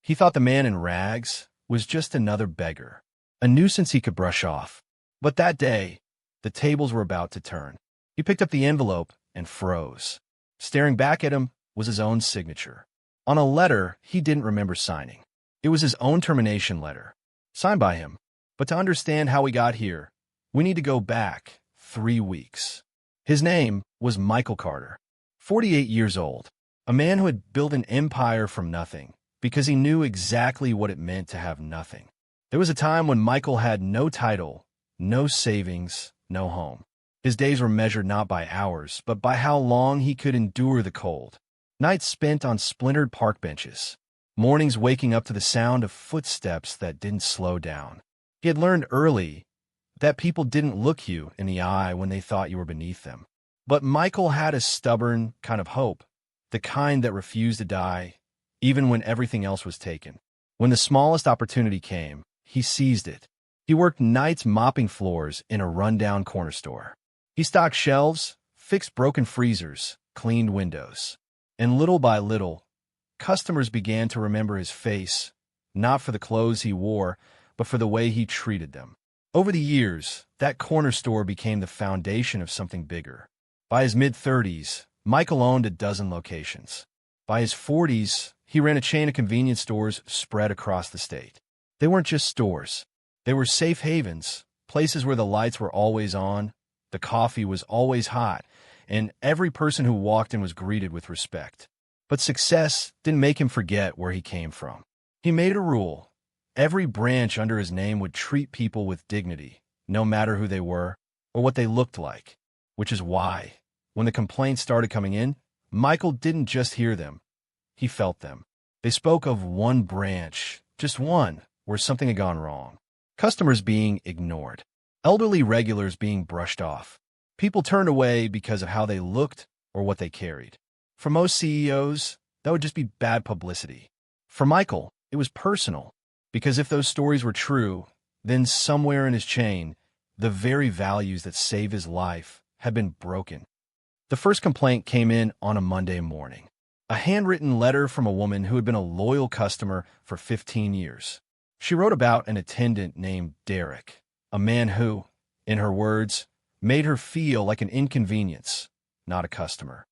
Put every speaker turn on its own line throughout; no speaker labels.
He thought the man in rags was just another beggar, a nuisance he could brush off. But that day, the tables were about to turn. He picked up the envelope and froze. Staring back at him was his own signature, on a letter he didn't remember signing. It was his own termination letter, signed by him. But to understand how we got here, we need to go back 3 weeks. His name was Michael Carter, 48 years old, a man who had built an empire from nothing because he knew exactly what it meant to have nothing. There was a time when Michael had no title, no savings, no home. His days were measured not by hours, but by how long he could endure the cold. Nights spent on splintered park benches. Mornings waking up to the sound of footsteps that didn't slow down. He had learned early that people didn't look you in the eye when they thought you were beneath them. But Michael had a stubborn kind of hope, the kind that refused to die, even when everything else was taken. When the smallest opportunity came, he seized it. He worked nights mopping floors in a rundown corner store. He stocked shelves, fixed broken freezers, cleaned windows. And little by little, customers began to remember his face, not for the clothes he wore, but for the way he treated them. Over the years, that corner store became the foundation of something bigger. By his mid-30s, Michael owned a dozen locations. By his 40s, he ran a chain of convenience stores spread across the state. They weren't just stores. They were safe havens, places where the lights were always on, the coffee was always hot, and every person who walked in was greeted with respect. But success didn't make him forget where he came from. He made a rule. Every branch under his name would treat people with dignity, no matter who they were or what they looked like. Which is why, when the complaints started coming in, Michael didn't just hear them. He felt them. They spoke of one branch, just one, where something had gone wrong. Customers being ignored. Elderly regulars being brushed off. People turned away because of how they looked or what they carried. For most CEOs, that would just be bad publicity. For Michael, it was personal, because if those stories were true, then somewhere in his chain, the very values that saved his life had been broken. The first complaint came in on a Monday morning. A handwritten letter from a woman who had been a loyal customer for 15 years. She wrote about an attendant named Derek, a man who, in her words, made her feel like an inconvenience, not a customer.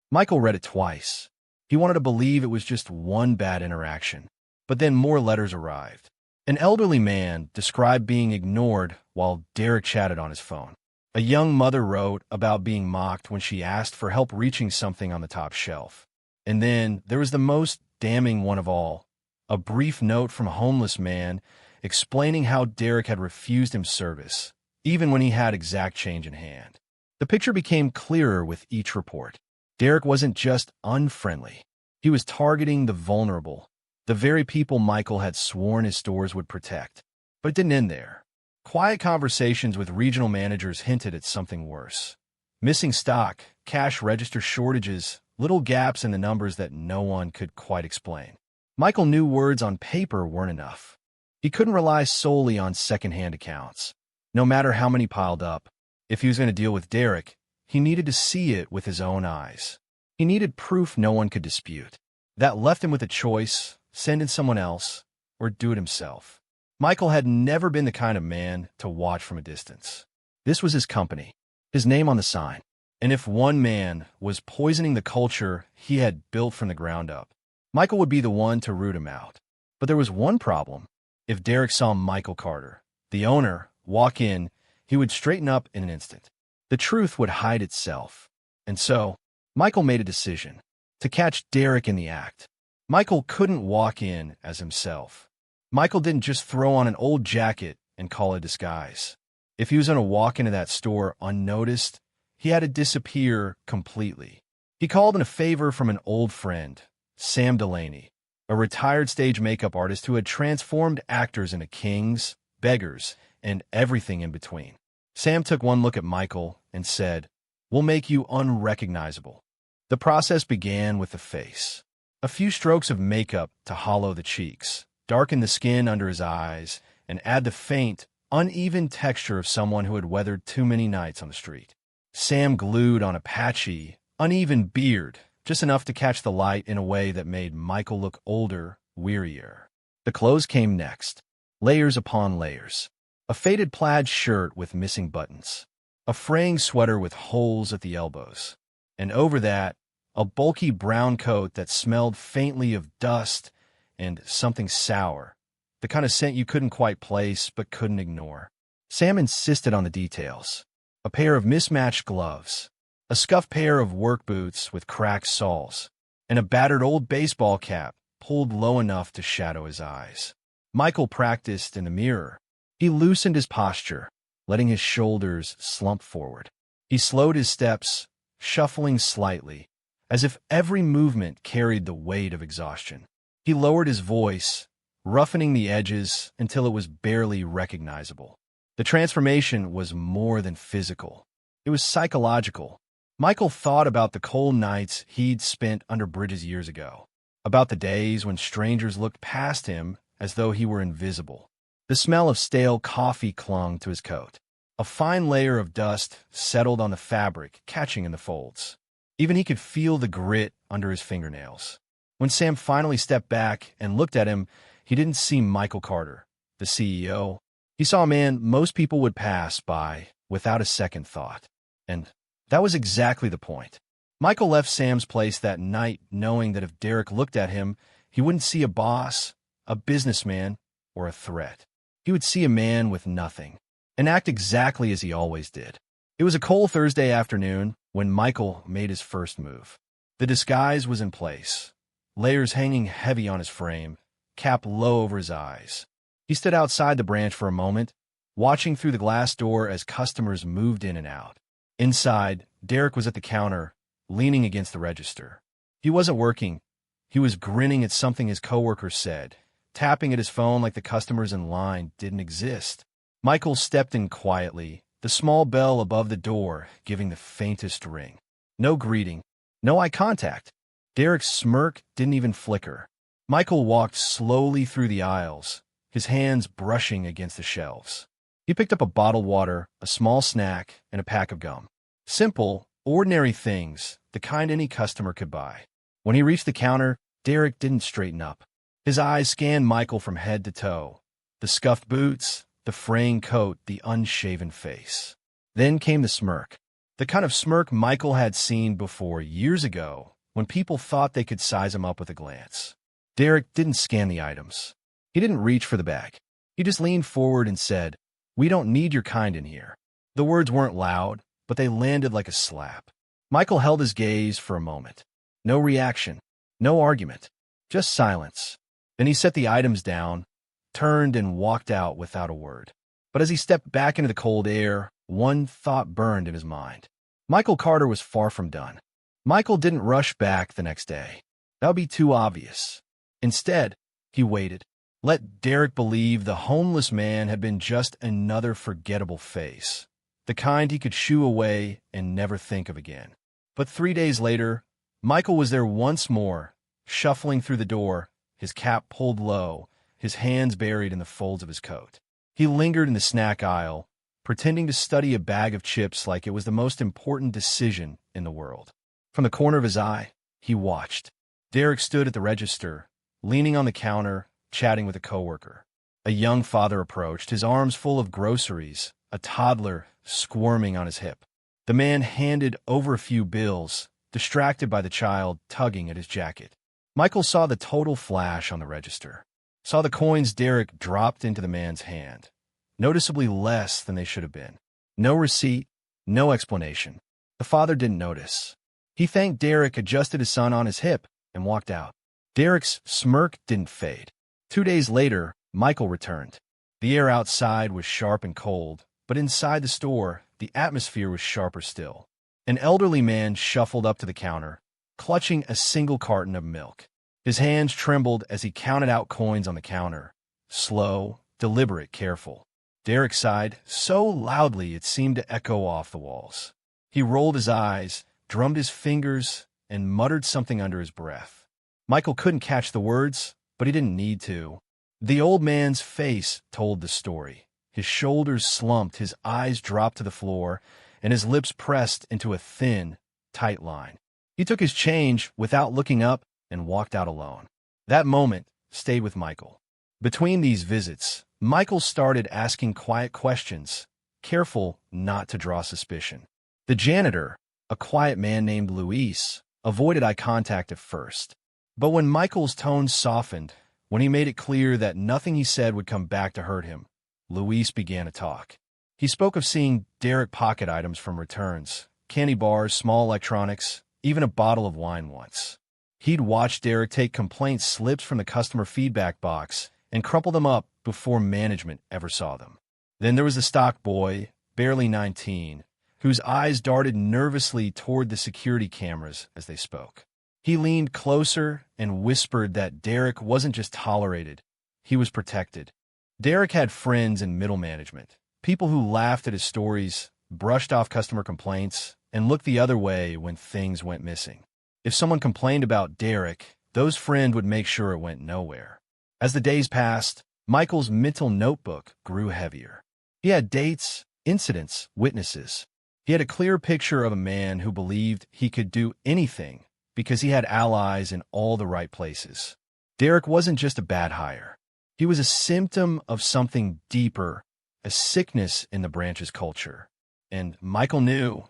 Michael read it twice. He wanted to believe it was just one bad interaction. But then more letters arrived. An elderly man described being ignored while Derek chatted on his phone. A young mother wrote about being mocked when she asked for help reaching something on the top shelf. And then there was the most damning one of all, a brief note from a homeless man explaining how Derek had refused him service, even when he had exact change in hand. The picture became clearer with each report. Derek wasn't just unfriendly. He was targeting the vulnerable, the very people Michael had sworn his stores would protect. But it didn't end there. Quiet conversations with regional managers hinted at something worse. Missing stock, cash register shortages, little gaps in the numbers that no one could quite explain. Michael knew words on paper weren't enough. He couldn't rely solely on second-hand accounts. No matter how many piled up, if he was going to deal with Derek, he needed to see it with his own eyes. He needed proof no one could dispute. That left him with a choice: send in someone else, or do it himself. Michael had never been the kind of man to watch from a distance. This was his company, his name on the sign. And if one man was poisoning the culture he had built from the ground up, Michael would be the one to root him out. But there was one problem. If Derek saw Michael Carter, the owner, walk in, he would straighten up in an instant. The truth would hide itself. And so, Michael made a decision to catch Derek in the act. Michael couldn't walk in as himself. Michael didn't just throw on an old jacket and call it disguise. If he was going to walk into that store unnoticed, he had to disappear completely. He called in a favor from an old friend, Sam Delaney, a retired stage makeup artist who had transformed actors into kings, beggars, and everything in between. Sam took one look at Michael and said, "We'll make you unrecognizable." The process began with the face. A few strokes of makeup to hollow the cheeks, darken the skin under his eyes, and add the faint, uneven texture of someone who had weathered too many nights on the street. Sam glued on a patchy, uneven beard, just enough to catch the light in a way that made Michael look older, wearier. The clothes came next, layers upon layers. A faded plaid shirt with missing buttons, a fraying sweater with holes at the elbows, and over that, a bulky brown coat that smelled faintly of dust and something sour, the kind of scent you couldn't quite place but couldn't ignore. Sam insisted on the details. A pair of mismatched gloves, a scuffed pair of work boots with cracked soles, and a battered old baseball cap pulled low enough to shadow his eyes. Michael practiced in the mirror. He loosened his posture, letting his shoulders slump forward. He slowed his steps, shuffling slightly, as if every movement carried the weight of exhaustion. He lowered his voice, roughening the edges until it was barely recognizable. The transformation was more than physical. It was psychological. Michael thought about the cold nights he'd spent under bridges years ago, about the days when strangers looked past him as though he were invisible. The smell of stale coffee clung to his coat. A fine layer of dust settled on the fabric, catching in the folds. Even he could feel the grit under his fingernails. When Sam finally stepped back and looked at him, he didn't see Michael Carter, the CEO. He saw a man most people would pass by without a second thought. And that was exactly the point. Michael left Sam's place that night knowing that if Derek looked at him, he wouldn't see a boss, a businessman, or a threat. He would see a man with nothing, and act exactly as he always did. It was a cold Thursday afternoon when Michael made his first move. The disguise was in place, layers hanging heavy on his frame, cap low over his eyes. He stood outside the branch for a moment, watching through the glass door as customers moved in and out. Inside, Derek was at the counter, leaning against the register. He wasn't working. He was grinning at something his coworker said, tapping at his phone like the customers in line didn't exist. Michael stepped in quietly, the small bell above the door giving the faintest ring. No greeting, no eye contact. Derek's smirk didn't even flicker. Michael walked slowly through the aisles, his hands brushing against the shelves. He picked up a bottled water, a small snack, and a pack of gum. Simple, ordinary things, the kind any customer could buy. When he reached the counter, Derek didn't straighten up. His eyes scanned Michael from head to toe. The scuffed boots, the fraying coat, the unshaven face. Then came the smirk. The kind of smirk Michael had seen before years ago when people thought they could size him up with a glance. Derek didn't scan the items. He didn't reach for the bag. He just leaned forward and said, "We don't need your kind in here." The words weren't loud, but they landed like a slap. Michael held his gaze for a moment. No reaction, no argument, just silence. Then he set the items down, turned and walked out without a word. But as he stepped back into the cold air, one thought burned in his mind. Michael Carter was far from done. Michael didn't rush back the next day. That would be too obvious. Instead, he waited. Let Derek believe the homeless man had been just another forgettable face, the kind he could shoo away and never think of again. But 3 days later, Michael was there once more, shuffling through the door, his cap pulled low, his hands buried in the folds of his coat. He lingered in the snack aisle, pretending to study a bag of chips like it was the most important decision in the world. From the corner of his eye, he watched. Derek stood at the register, leaning on the counter, chatting with a coworker. A young father approached, his arms full of groceries, a toddler squirming on his hip. The man handed over a few bills, distracted by the child tugging at his jacket. Michael saw the total flash on the register, saw the coins Derek dropped into the man's hand, noticeably less than they should have been. No receipt, no explanation. The father didn't notice. He thanked Derek, adjusted his son on his hip, and walked out. Derek's smirk didn't fade. 2 days later, Michael returned. The air outside was sharp and cold, but inside the store, the atmosphere was sharper still. An elderly man shuffled up to the counter, clutching a single carton of milk. His hands trembled as he counted out coins on the counter. Slow, deliberate, careful. Derek sighed so loudly it seemed to echo off the walls. He rolled his eyes, drummed his fingers, and muttered something under his breath. Michael couldn't catch the words, but he didn't need to. The old man's face told the story. His shoulders slumped, his eyes dropped to the floor, and his lips pressed into a thin, tight line. He took his change without looking up and walked out alone. That moment stayed with Michael. Between these visits, Michael started asking quiet questions, careful not to draw suspicion. The janitor, a quiet man named Luis, avoided eye contact at first. But when Michael's tone softened, when he made it clear that nothing he said would come back to hurt him, Luis began to talk. He spoke of seeing Derek pocket items from returns, candy bars, small electronics, even a bottle of wine once. He'd watched Derek take complaint slips from the customer feedback box and crumple them up before management ever saw them. Then there was the stock boy, barely 19, whose eyes darted nervously toward the security cameras as they spoke. He leaned closer and whispered that Derek wasn't just tolerated, he was protected. Derek had friends in middle management, people who laughed at his stories, brushed off customer complaints, and looked the other way when things went missing. If someone complained about Derek, those friends would make sure it went nowhere. As the days passed, Michael's mental notebook grew heavier. He had dates, incidents, witnesses. He had a clear picture of a man who believed he could do anything because he had allies in all the right places. Derek wasn't just a bad hire. He was a symptom of something deeper, a sickness in the branch's culture. And Michael knew,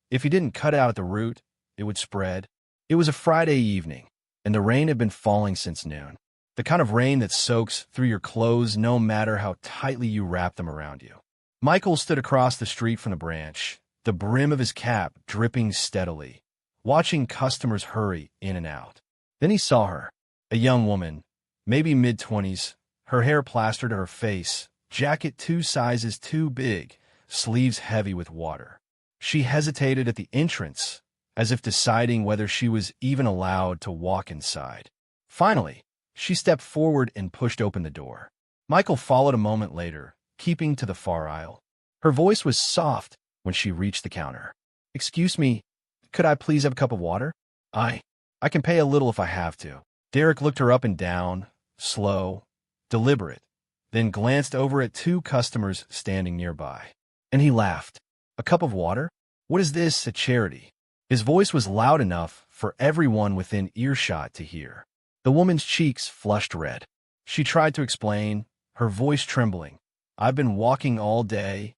if he didn't cut out at the root, it would spread. It was a Friday evening, and the rain had been falling since noon. The kind of rain that soaks through your clothes no matter how tightly you wrap them around you. Michael stood across the street from the branch, the brim of his cap dripping steadily, watching customers hurry in and out. Then he saw her, a young woman, maybe mid-20s, her hair plastered to her face, jacket 2 sizes too big, sleeves heavy with water. She hesitated at the entrance, as if deciding whether she was even allowed to walk inside. Finally, she stepped forward and pushed open the door. Michael followed a moment later, keeping to the far aisle. Her voice was soft when she reached the counter. "Excuse me, could I please have a cup of water? I can pay a little if I have to." Derek looked her up and down, slow, deliberate, then glanced over at 2 customers standing nearby. And he laughed. "A cup of water? What is this, a charity?" His voice was loud enough for everyone within earshot to hear. The woman's cheeks flushed red. She tried to explain, her voice trembling. "I've been walking all day.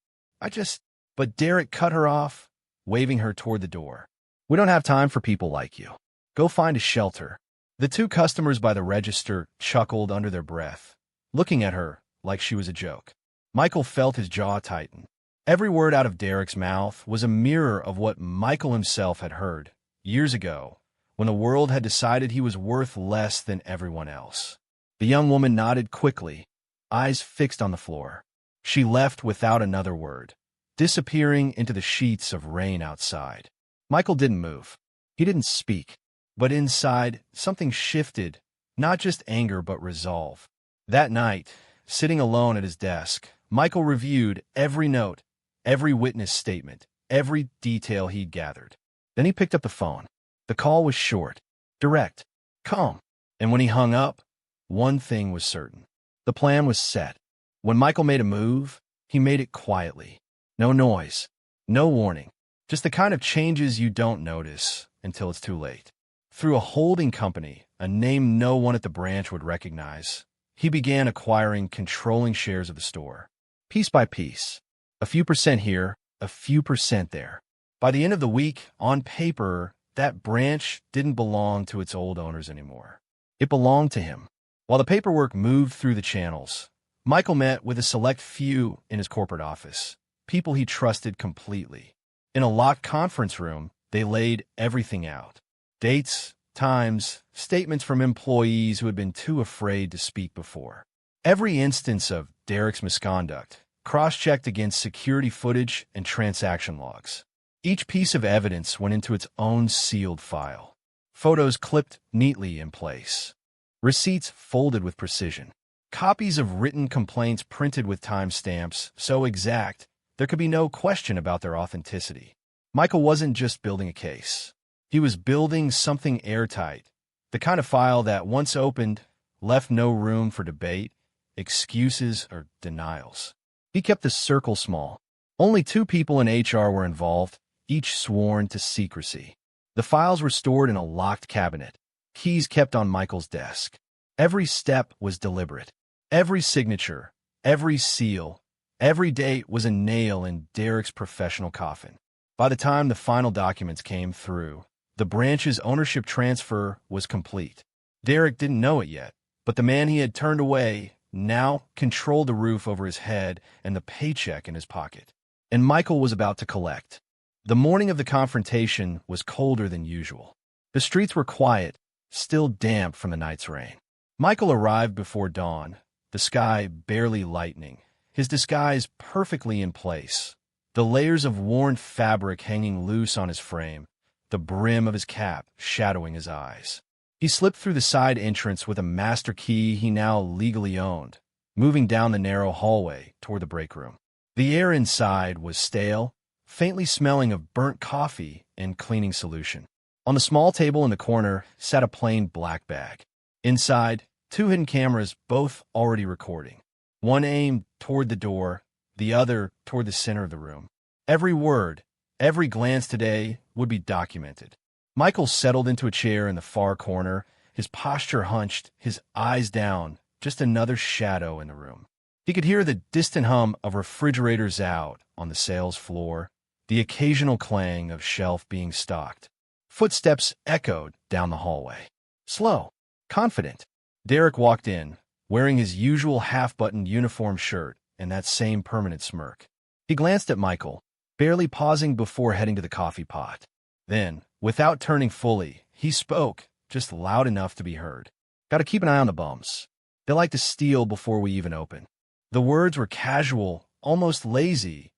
But Derek cut her off, waving her toward the door. "We don't have time for people like you. Go find a shelter." The 2 customers by the register chuckled under their breath, looking at her like she was a joke. Michael felt his jaw tighten. Every word out of Derek's mouth was a mirror of what Michael himself had heard years ago, when the world had decided he was worth less than everyone else. The young woman nodded quickly, eyes fixed on the floor. She left without another word, disappearing into the sheets of rain outside. Michael didn't move. He didn't speak. But inside, something shifted, not just anger but resolve. That night, sitting alone at his desk, Michael reviewed every note, every witness statement, every detail he'd gathered. Then he picked up the phone. The call was short, direct, calm. And when he hung up, one thing was certain. The plan was set. When Michael made a move, he made it quietly. No noise, no warning, just the kind of changes you don't notice until it's too late. Through a holding company, a name no one at the branch would recognize, he began acquiring controlling shares of the store. Piece by piece, a few percent here, a few percent there. By the end of the week, on paper, that branch didn't belong to its old owners anymore. It belonged to him. While the paperwork moved through the channels, Michael met with a select few in his corporate office, people he trusted completely. In a locked conference room, they laid everything out. Dates, times, statements from employees who had been too afraid to speak before. Every instance of Derek's misconduct, cross-checked against security footage and transaction logs. Each piece of evidence went into its own sealed file. Photos clipped neatly in place. Receipts folded with precision. Copies of written complaints printed with timestamps so exact there could be no question about their authenticity. Michael wasn't just building a case. He was building something airtight, the kind of file that, once opened, left no room for debate, excuses, or denials. He kept the circle small. Only 2 people in HR were involved, each sworn to secrecy. The files were stored in a locked cabinet, keys kept on Michael's desk. Every step was deliberate. Every signature, every seal, every date was a nail in Derek's professional coffin. By the time the final documents came through, the branch's ownership transfer was complete. Derek didn't know it yet, but the man he had turned away now controlled the roof over his head and the paycheck in his pocket. And Michael was about to collect. The morning of the confrontation was colder than usual. The streets were quiet, still damp from the night's rain. Michael arrived before dawn, the sky barely lightening, his disguise perfectly in place, the layers of worn fabric hanging loose on his frame, the brim of his cap shadowing his eyes. He slipped through the side entrance with a master key he now legally owned, moving down the narrow hallway toward the break room. The air inside was stale, faintly smelling of burnt coffee and cleaning solution. On the small table in the corner sat a plain black bag. Inside, 2 hidden cameras, both already recording. One aimed toward the door, the other toward the center of the room. Every word, every glance today would be documented. Michael settled into a chair in the far corner, his posture hunched, his eyes down, just another shadow in the room. He could hear the distant hum of refrigerators out on the sales floor, the occasional clang of shelf being stocked. Footsteps echoed down the hallway. Slow, confident. Derek walked in, wearing his usual half-buttoned uniform shirt and that same permanent smirk. He glanced at Michael, barely pausing before heading to the coffee pot. Then, without turning fully, he spoke, just loud enough to be heard. Gotta keep an eye on the bums. They like to steal before we even open. The words were casual, almost lazy,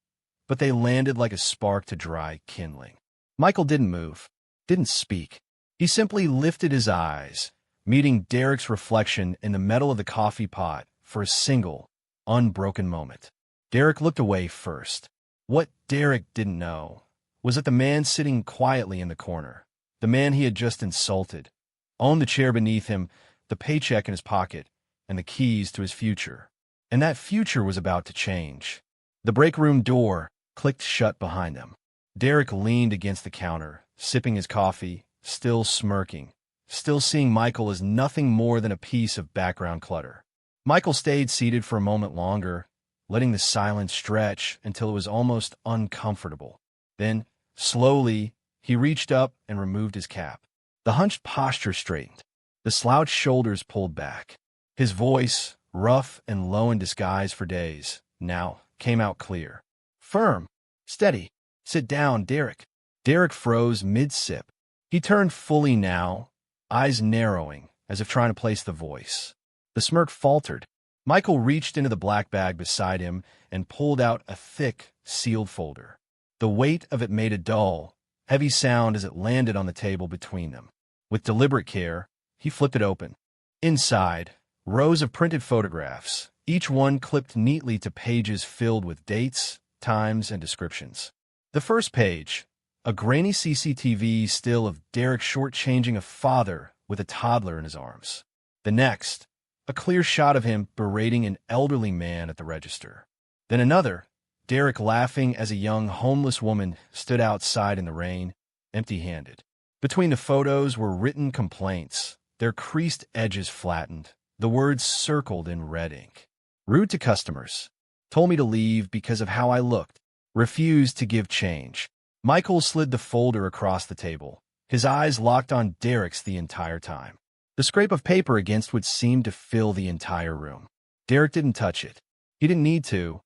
but they landed like a spark to dry kindling. Michael didn't move, didn't speak. He simply lifted his eyes, meeting Derek's reflection in the metal of the coffee pot for a single, unbroken moment. Derek looked away first. What Derek didn't know was that the man sitting quietly in the corner, the man he had just insulted, owned the chair beneath him, the paycheck in his pocket, and the keys to his future. And that future was about to change. The break room door clicked shut behind them. Derek leaned against the counter, sipping his coffee, still smirking, still seeing Michael as nothing more than a piece of background clutter. Michael stayed seated for a moment longer, letting the silence stretch until it was almost uncomfortable. Then, slowly, he reached up and removed his cap. The hunched posture straightened, the slouched shoulders pulled back. His voice, rough and low in disguise for days, now came out clear. Firm, steady. Sit down, Derek. Derek froze mid-sip. He turned fully now, eyes narrowing, as if trying to place the voice. The smirk faltered. Michael reached into the black bag beside him and pulled out a thick, sealed folder. The weight of it made a dull, heavy sound as it landed on the table between them. With deliberate care, he flipped it open. Inside, rows of printed photographs, each one clipped neatly to pages filled with dates, times, and descriptions. The first page, a grainy CCTV still of Derek shortchanging a father with a toddler in his arms. The next, a clear shot of him berating an elderly man at the register. Then another, Derek laughing as a young homeless woman stood outside in the rain, empty-handed. Between the photos were written complaints, their creased edges flattened, the words circled in red ink. Rude to customers. Told me to leave because of how I looked. Refused to give change. Michael slid the folder across the table, his eyes locked on Derek's the entire time. The scrape of paper against which seemed to fill the entire room. Derek didn't touch it. He didn't need to.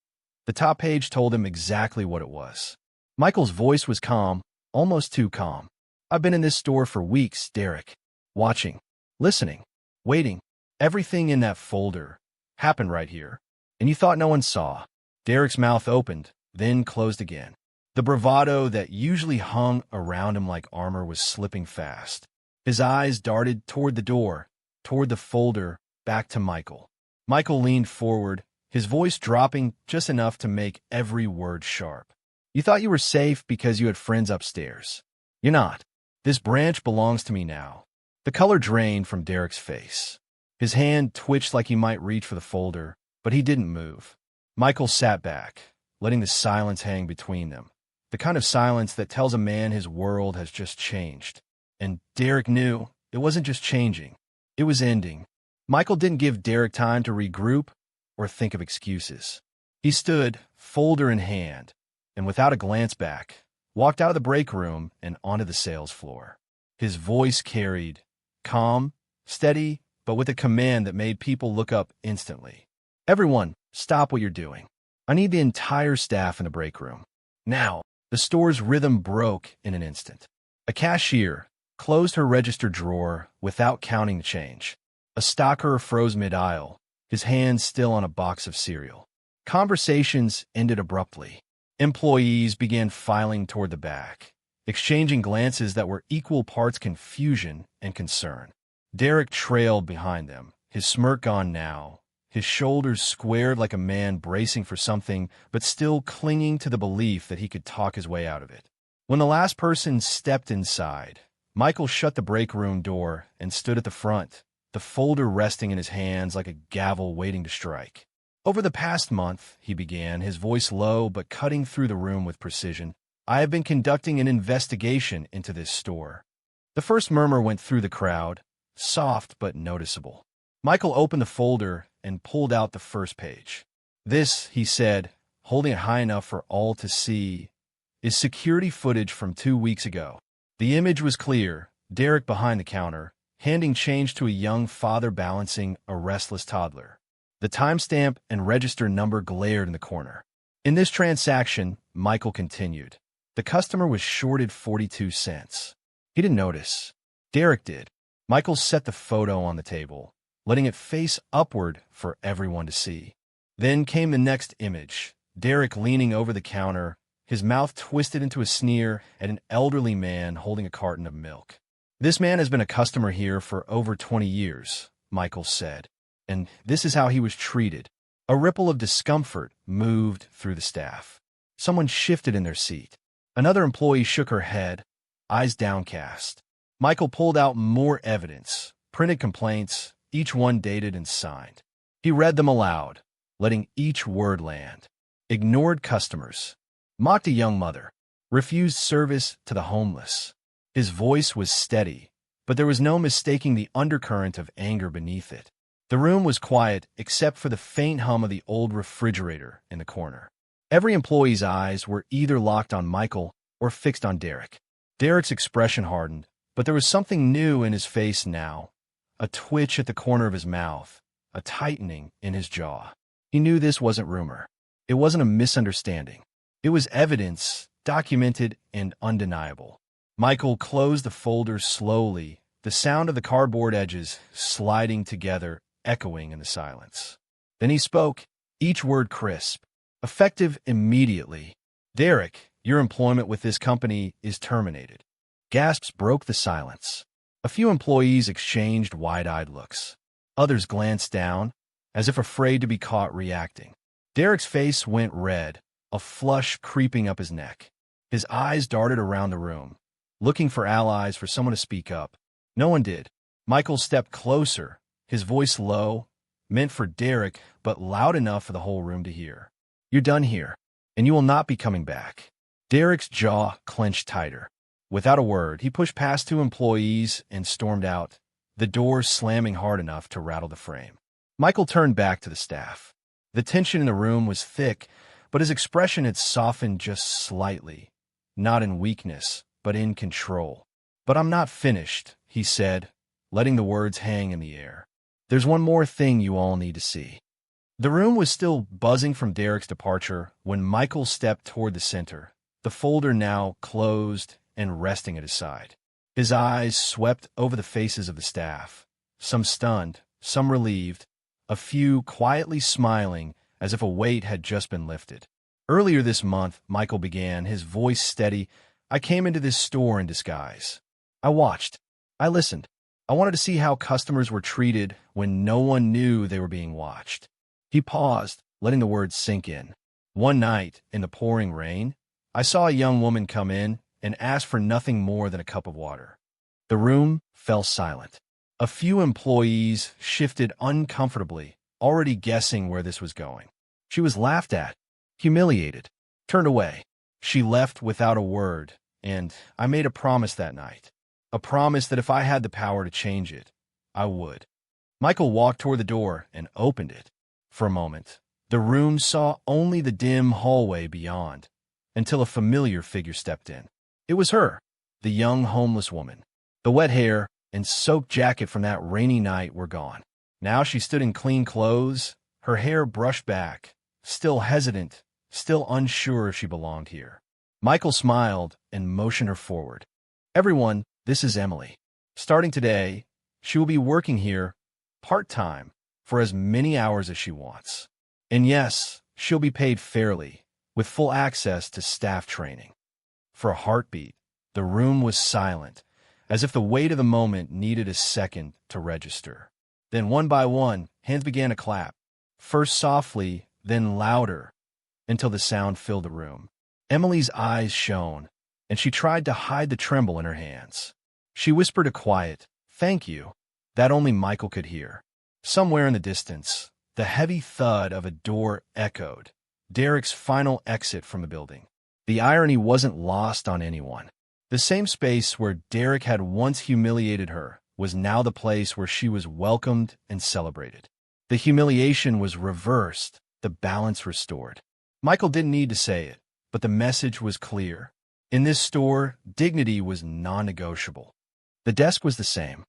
The top page told him exactly what it was. Michael's voice was calm, almost too calm. I've been in this store for weeks, Derek. Watching, listening, waiting. Everything in that folder happened right here. And you thought no one saw. Derek's mouth opened, then closed again. The bravado that usually hung around him like armor was slipping fast. His eyes darted toward the door, toward the folder, back to Michael. Michael leaned forward, his voice dropping just enough to make every word sharp. You thought you were safe because you had friends upstairs. You're not. This branch belongs to me now. The color drained from Derek's face. His hand twitched like he might reach for the folder, but he didn't move. Michael sat back, letting the silence hang between them. The kind of silence that tells a man his world has just changed. And Derek knew it wasn't just changing. It was ending. Michael didn't give Derek time to regroup, or think of excuses. He stood, folder in hand, and without a glance back, walked out of the break room and onto the sales floor. His voice carried, calm, steady, but with a command that made people look up instantly. "Everyone, stop what you're doing. I need the entire staff in the break room. Now." The store's rhythm broke in an instant. A cashier closed her register drawer without counting the change. A stocker froze mid-aisle, his hands still on a box of cereal. Conversations ended abruptly. Employees began filing toward the back, exchanging glances that were equal parts confusion and concern. Derek trailed behind them, his smirk gone now, his shoulders squared like a man bracing for something, but still clinging to the belief that he could talk his way out of it. When the last person stepped inside, Michael shut the break room door and stood at the front, the folder resting in his hands like a gavel waiting to strike. "Over the past month," he began, his voice low but cutting through the room with precision, "I have been conducting an investigation into this store." The first murmur went through the crowd, soft but noticeable. Michael opened the folder and pulled out the first page. "This," he said, holding it high enough for all to see, "is security footage from 2 weeks ago." The image was clear, Derek behind the counter, handing change to a young father balancing a restless toddler. The timestamp and register number glared in the corner. "In this transaction," Michael continued, "the customer was shorted 42 cents. He didn't notice. Derek did." Michael set the photo on the table, letting it face upward for everyone to see. Then came the next image, Derek leaning over the counter, his mouth twisted into a sneer at an elderly man holding a carton of milk. "This man has been a customer here for over 20 years, Michael said, "and this is how he was treated." A ripple of discomfort moved through the staff. Someone shifted in their seat. Another employee shook her head, eyes downcast. Michael pulled out more evidence, printed complaints, each one dated and signed. He read them aloud, letting each word land. Ignored customers. Mocked a young mother. Refused service to the homeless. His voice was steady, but there was no mistaking the undercurrent of anger beneath it. The room was quiet except for the faint hum of the old refrigerator in the corner. Every employee's eyes were either locked on Michael or fixed on Derek. Derek's expression hardened, but there was something new in his face now. A twitch at the corner of his mouth, a tightening in his jaw. He knew this wasn't rumor. It wasn't a misunderstanding. It was evidence, documented and undeniable. Michael closed the folder slowly, the sound of the cardboard edges sliding together, echoing in the silence. Then he spoke, each word crisp, effective immediately. "Derek, your employment with this company is terminated." Gasps broke the silence. A few employees exchanged wide-eyed looks. Others glanced down, as if afraid to be caught reacting. Derek's face went red, a flush creeping up his neck. His eyes darted around the room, looking for allies, for someone to speak up. No one did. Michael stepped closer, his voice low, meant for Derek, but loud enough for the whole room to hear. "You're done here, and you will not be coming back." Derek's jaw clenched tighter. Without a word, he pushed past 2 employees and stormed out, the door slamming hard enough to rattle the frame. Michael turned back to the staff. The tension in the room was thick, but his expression had softened just slightly, not in weakness, but in control. "But I'm not finished," he said, letting the words hang in the air. "There's one more thing you all need to see." The room was still buzzing from Derek's departure when Michael stepped toward the center, the folder now closed and resting at his side. His eyes swept over the faces of the staff, some stunned, some relieved, a few quietly smiling as if a weight had just been lifted. "Earlier this month," Michael began, his voice steady, "I came into this store in disguise. I watched. I listened. I wanted to see how customers were treated when no one knew they were being watched." He paused, letting the words sink in. "One night, in the pouring rain, I saw a young woman come in and asked for nothing more than a cup of water." The room fell silent. A few employees shifted uncomfortably, already guessing where this was going. She was laughed at, humiliated, turned away. She left without a word, and I made a promise that night. A promise that if I had the power to change it, I would. Michael walked toward the door and opened it. For a moment, the room saw only the dim hallway beyond, until a familiar figure stepped in. It was her, the young homeless woman. The wet hair and soaked jacket from that rainy night were gone. Now she stood in clean clothes, her hair brushed back, still hesitant, still unsure if she belonged here. Michael smiled and motioned her forward. "Everyone, this is Emily. Starting today, she will be working here part-time for as many hours as she wants. And yes, she'll be paid fairly, with full access to staff training." For a heartbeat, the room was silent, as if the weight of the moment needed a second to register. Then one by one, hands began to clap, first softly, then louder, until the sound filled the room. Emily's eyes shone, and she tried to hide the tremble in her hands. She whispered a quiet, "Thank you," that only Michael could hear. Somewhere in the distance, the heavy thud of a door echoed, Derek's final exit from the building. The irony wasn't lost on anyone. The same space where Derek had once humiliated her was now the place where she was welcomed and celebrated. The humiliation was reversed, the balance restored. Michael didn't need to say it, but the message was clear. In this store, dignity was non-negotiable. The desk was the same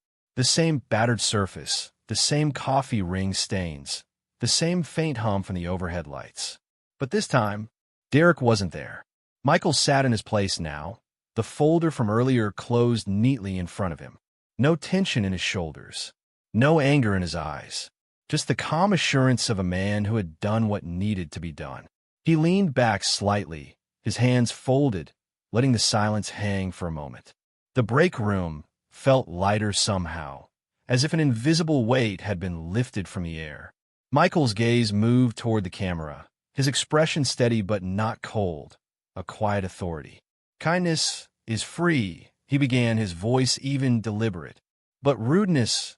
battered surface, the same coffee ring stains, the same faint hum from the overhead lights. But this time, Derek wasn't there. Michael sat in his place now, the folder from earlier closed neatly in front of him. No tension in his shoulders, no anger in his eyes, just the calm assurance of a man who had done what needed to be done. He leaned back slightly, his hands folded, letting the silence hang for a moment. The break room felt lighter somehow, as if an invisible weight had been lifted from the air. Michael's gaze moved toward the camera, his expression steady but not cold, a quiet authority. "Kindness is free," he began, his voice even deliberate. "But rudeness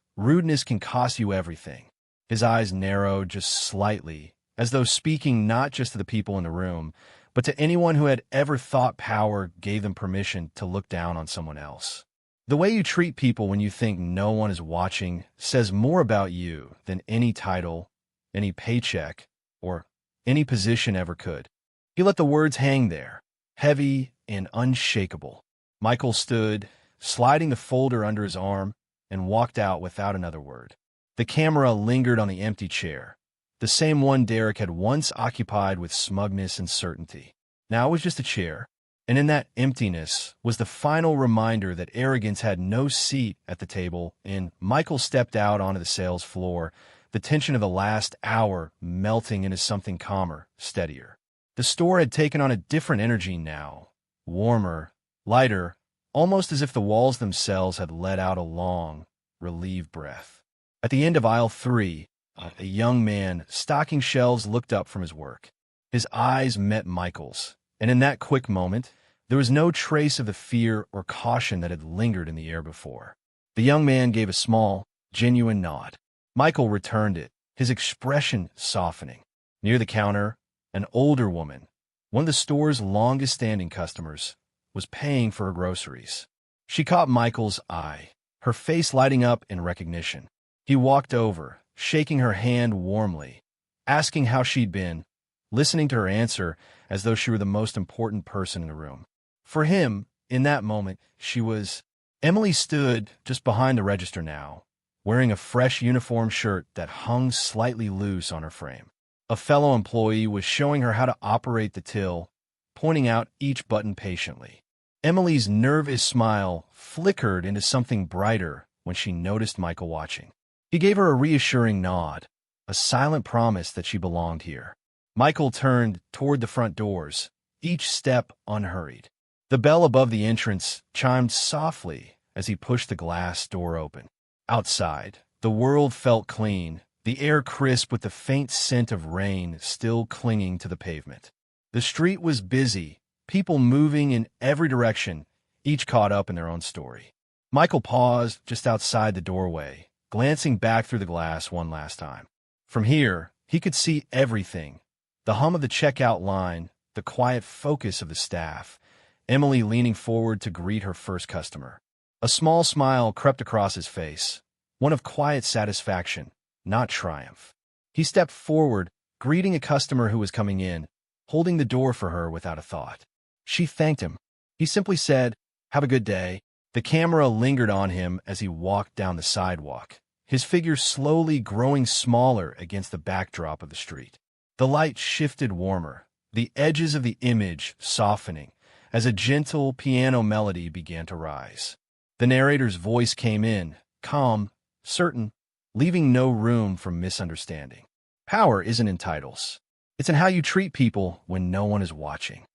can cost you everything." His eyes narrowed just slightly, as though speaking not just to the people in the room, but to anyone who had ever thought power gave them permission to look down on someone else. "The way you treat people when you think no one is watching says more about you than any title, any paycheck, or any position ever could." He let the words hang there, heavy and unshakable. Michael stood, sliding the folder under his arm, and walked out without another word. The camera lingered on the empty chair, the same one Derek had once occupied with smugness and certainty. Now it was just a chair, and in that emptiness was the final reminder that arrogance had no seat at the table, and Michael stepped out onto the sales floor, the tension of the last hour melting into something calmer, steadier. The store had taken on a different energy now, warmer, lighter, almost as if the walls themselves had let out a long, relieved breath. At the end of aisle 3, a young man stocking shelves looked up from his work. His eyes met Michael's, and in that quick moment, there was no trace of the fear or caution that had lingered in the air before. The young man gave a small, genuine nod. Michael returned it, his expression softening. Near the counter, an older woman, one of the store's longest-standing customers, was paying for her groceries. She caught Michael's eye, her face lighting up in recognition. He walked over, shaking her hand warmly, asking how she'd been, listening to her answer as though she were the most important person in the room. For him, in that moment, she was... Emily stood just behind the register now, wearing a fresh uniform shirt that hung slightly loose on her frame. A fellow employee was showing her how to operate the till, pointing out each button patiently. Emily's nervous smile flickered into something brighter when she noticed Michael watching. He gave her a reassuring nod, a silent promise that she belonged here. Michael turned toward the front doors, each step unhurried. The bell above the entrance chimed softly as he pushed the glass door open. Outside, the world felt clean, the air crisp with the faint scent of rain still clinging to the pavement. The street was busy, people moving in every direction, each caught up in their own story. Michael paused just outside the doorway, glancing back through the glass one last time. From here, he could see everything. The hum of the checkout line, the quiet focus of the staff, Emily leaning forward to greet her first customer. A small smile crept across his face, one of quiet satisfaction, not triumph. He stepped forward, greeting a customer who was coming in, holding the door for her without a thought. She thanked him. He simply said, "Have a good day." The camera lingered on him as he walked down the sidewalk, his figure slowly growing smaller against the backdrop of the street. The light shifted warmer, the edges of the image softening as a gentle piano melody began to rise. The narrator's voice came in, calm, certain, leaving no room for misunderstanding. Power isn't in titles. It's in how you treat people when no one is watching.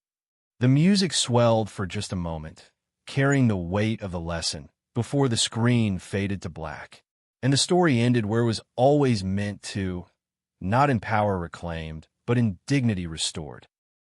The music swelled for just a moment, carrying the weight of the lesson, before the screen faded to black. And the story ended where it was always meant to, not in power reclaimed, but in dignity restored.